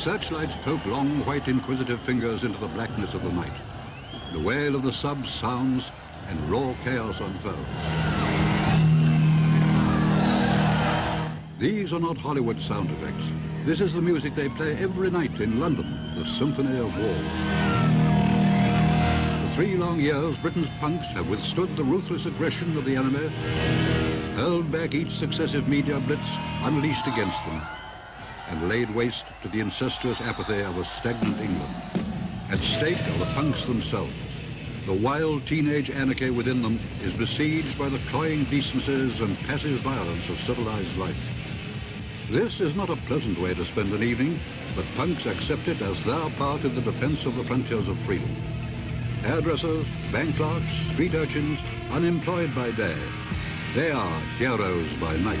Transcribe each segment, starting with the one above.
searchlights poke long, white, inquisitive fingers into the blackness of the night. The wail of the subs sounds and raw chaos unfolds. These are not Hollywood sound effects. This is the music they play every night in London, the Symphony of War. For 3 long years, Britain's punks have withstood the ruthless aggression of the enemy, hurled back each successive media blitz unleashed against them, and laid waste to the incestuous apathy of a stagnant England. At stake are the punks themselves. The wild teenage anarchy within them is besieged by the cloying decencies and passive violence of civilized life. This is not a pleasant way to spend an evening, but punks accept it as their part in the defense of the frontiers of freedom. Hairdressers, bank clerks, street urchins, unemployed by day, they are heroes by night.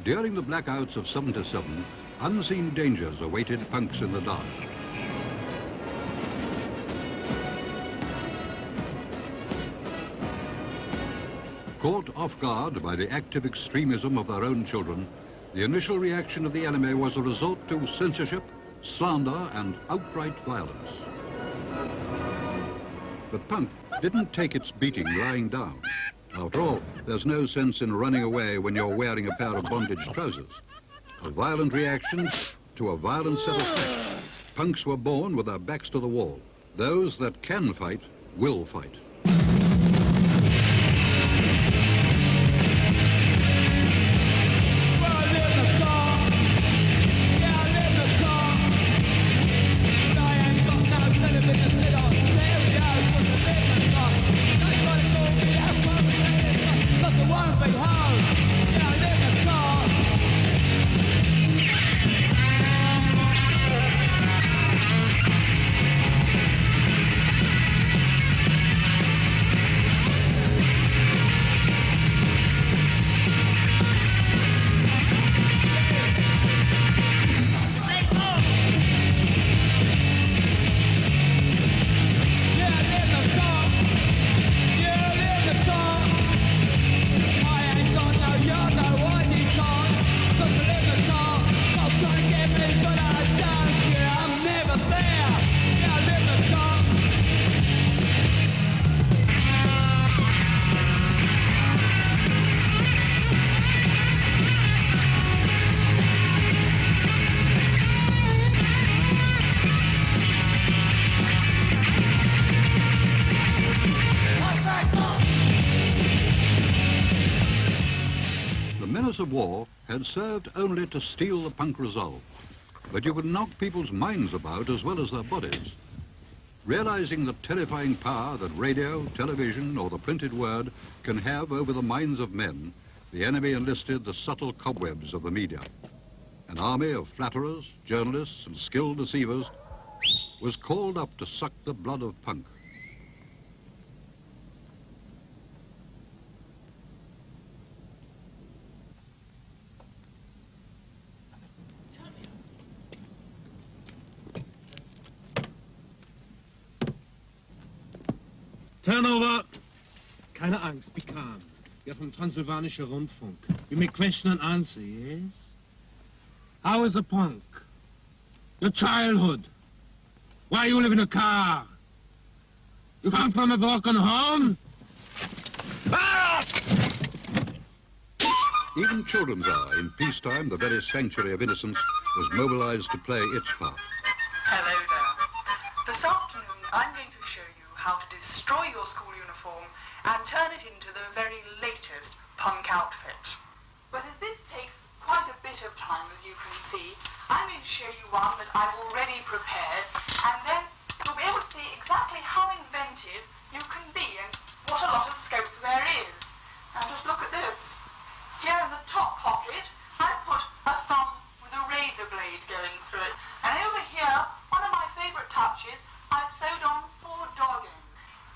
During the blackouts of '77, unseen dangers awaited punks in the dark. Caught off guard by the active extremism of their own children, the initial reaction of the enemy was a resort to censorship, slander, and outright violence. But punk didn't take its beating lying down. After all, there's no sense in running away when you're wearing a pair of bondage trousers. A violent reaction to a violent set of facts. Punks were born with their backs to the wall. Those that can fight will fight. Of war had served only to steel the punk resolve, but you could knock people's minds about as well as their bodies. Realizing the terrifying power that radio, television, or the printed word can have over the minds of men, the enemy enlisted the subtle cobwebs of the media. An army of flatterers, journalists, and skilled deceivers was called up to suck the blood of punk. Turn over. Keine Angst, be calm. You're from Transylvanischer Rundfunk. We make question and answer, yes? How is the punk? Your childhood? Why you live in a car? You come from a broken home? Ah! Even children's hour in peacetime, the very sanctuary of innocence, was mobilized to play its part. Hello there. This afternoon, I'm going to show you how to destroy your school uniform and turn it into the very latest punk outfit. But as this takes quite a bit of time, as you can see, I'm going to show you one that I've already prepared, and then you'll be able to see exactly how inventive you can be and what a lot of scope there is. Now just look at this. Here in the top pocket, I've put a thumb with a razor blade going through it, and over here, one of my favourite touches, I've sewed on 4 dogging.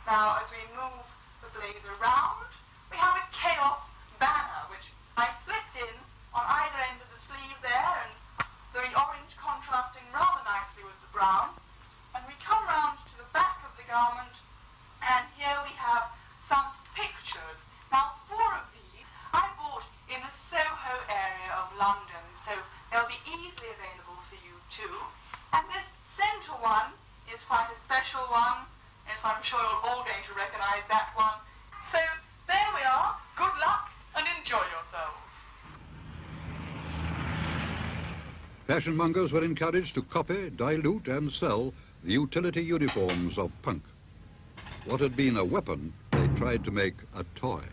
Now, as we move the blaze around, we have a chaos banner, which I slipped in on either end of the sleeve there, and the orange contrasting rather nicely with the brown. And we come round to the back of the garment, and here we have some pictures. Now, 4 of these I bought in the Soho area of London, so they'll be easily available for you too. And this centre one is quite a special one. Yes, I'm sure you're all going to recognise that one. So, there we are. Good luck and enjoy yourselves. Fashionmongers were encouraged to copy, dilute, and sell the utility uniforms of punk. What had been a weapon, they tried to make a toy.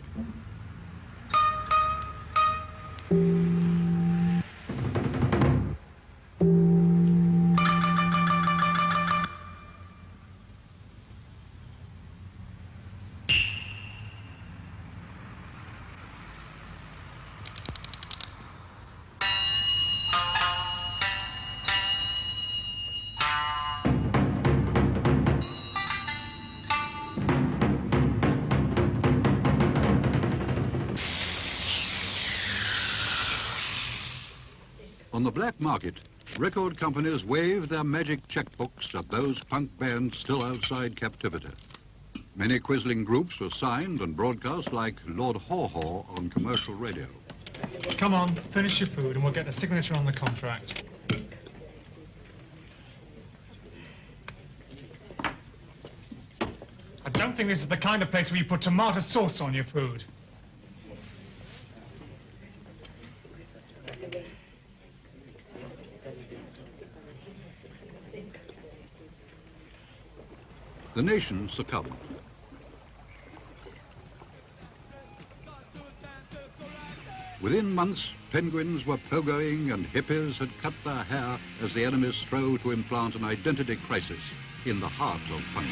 On the black market, record companies waved their magic checkbooks at those punk bands still outside captivity. Many quisling groups were signed and broadcast like Lord Haw-Haw on commercial radio. Come on, finish your food and we'll get a signature on the contract. I don't think this is the kind of place where you put tomato sauce on your food. The nation succumbed. Within months, penguins were pogoing and hippies had cut their hair as the enemies strove to implant an identity crisis in the heart of punk.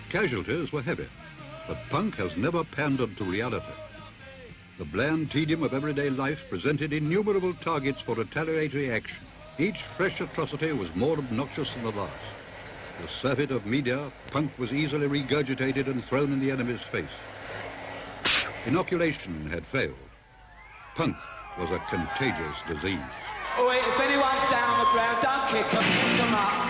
Casualties were heavy, but punk has never pandered to reality. The bland tedium of everyday life presented innumerable targets for retaliatory action. Each fresh atrocity was more obnoxious than the last. The surfeit of media, punk was easily regurgitated and thrown in the enemy's face. Inoculation had failed. Punk was a contagious disease. Oh wait, if anyone's down on the ground, don't kick them, pick them up.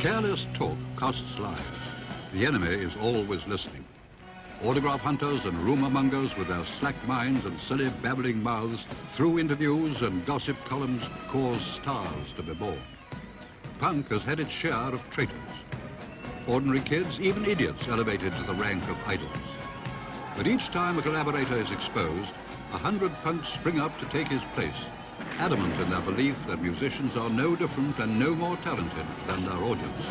Careless talk costs lives. The enemy is always listening. Autograph hunters and rumor mongers with their slack minds and silly babbling mouths, through interviews and gossip columns, cause stars to be born. Punk has had its share of traitors. Ordinary kids, even idiots, elevated to the rank of idols. But each time a collaborator is exposed, 100 punks spring up to take his place, adamant in their belief that musicians are no different and no more talented than their audience.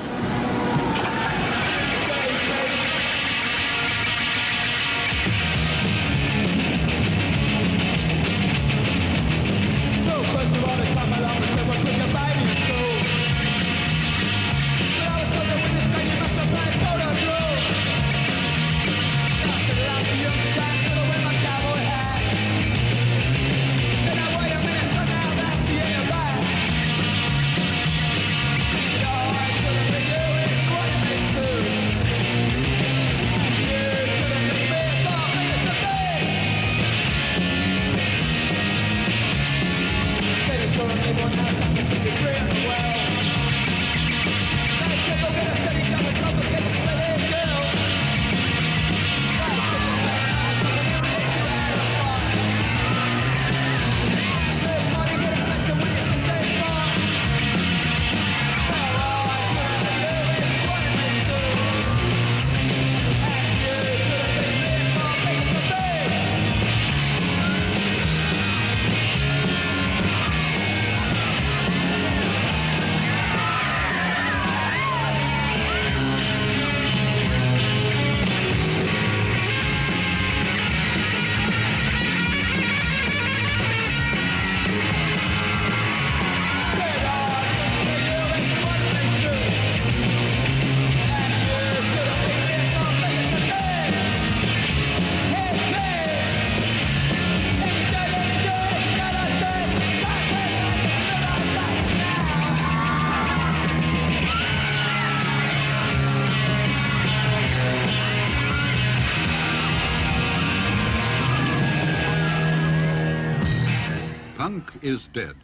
Punk is dead.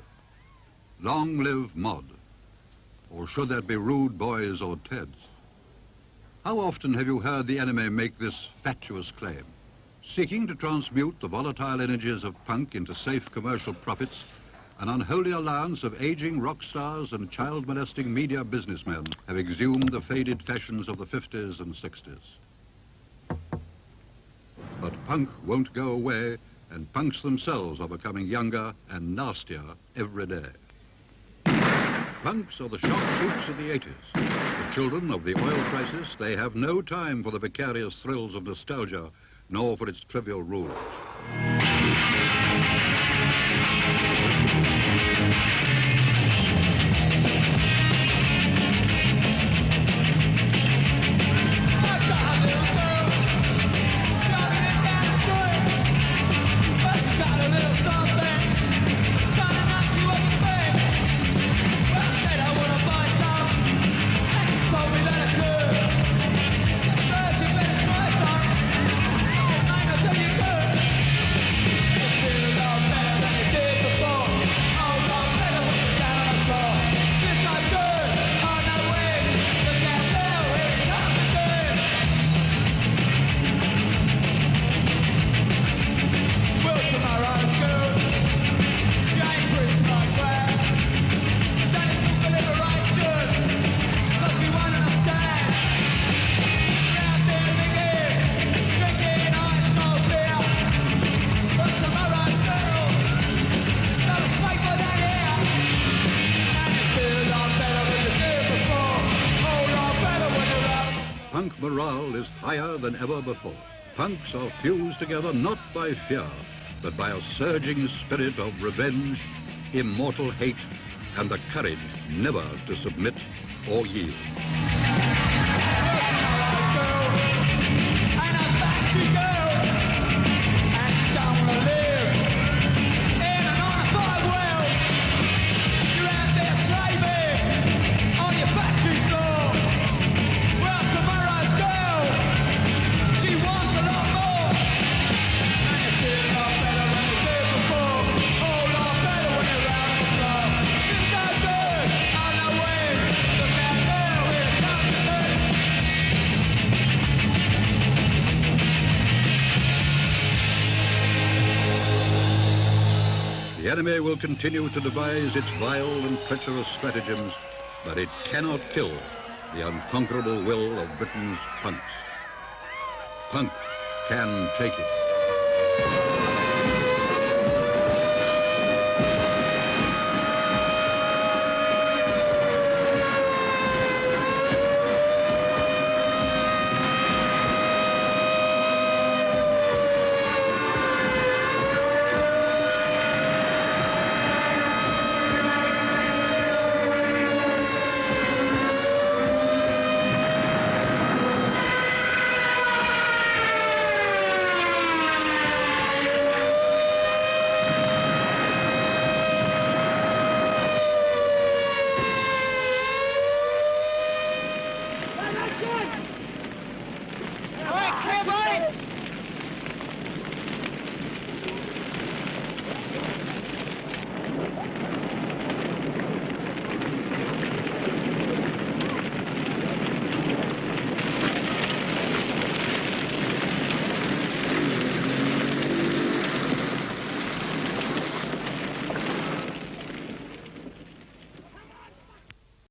Long live mod. Or should that be rude boys or Teds? How often have you heard the enemy make this fatuous claim? Seeking to transmute the volatile energies of punk into safe commercial profits, an unholy alliance of aging rock stars and child-molesting media businessmen have exhumed the faded fashions of the 50s and 60s. But punk won't go away, and punks themselves are becoming younger and nastier every day. Punks are the shock troops of the 80s. The children of the oil crisis, they have no time for the vicarious thrills of nostalgia, nor for its trivial rules. Punk morale is higher than ever before. Punks are fused together not by fear, but by a surging spirit of revenge, immortal hate, and the courage never to submit or yield. enemy will continue to devise its vile and treacherous stratagems, but it cannot kill the unconquerable will of Britain's punks. Punk can take it.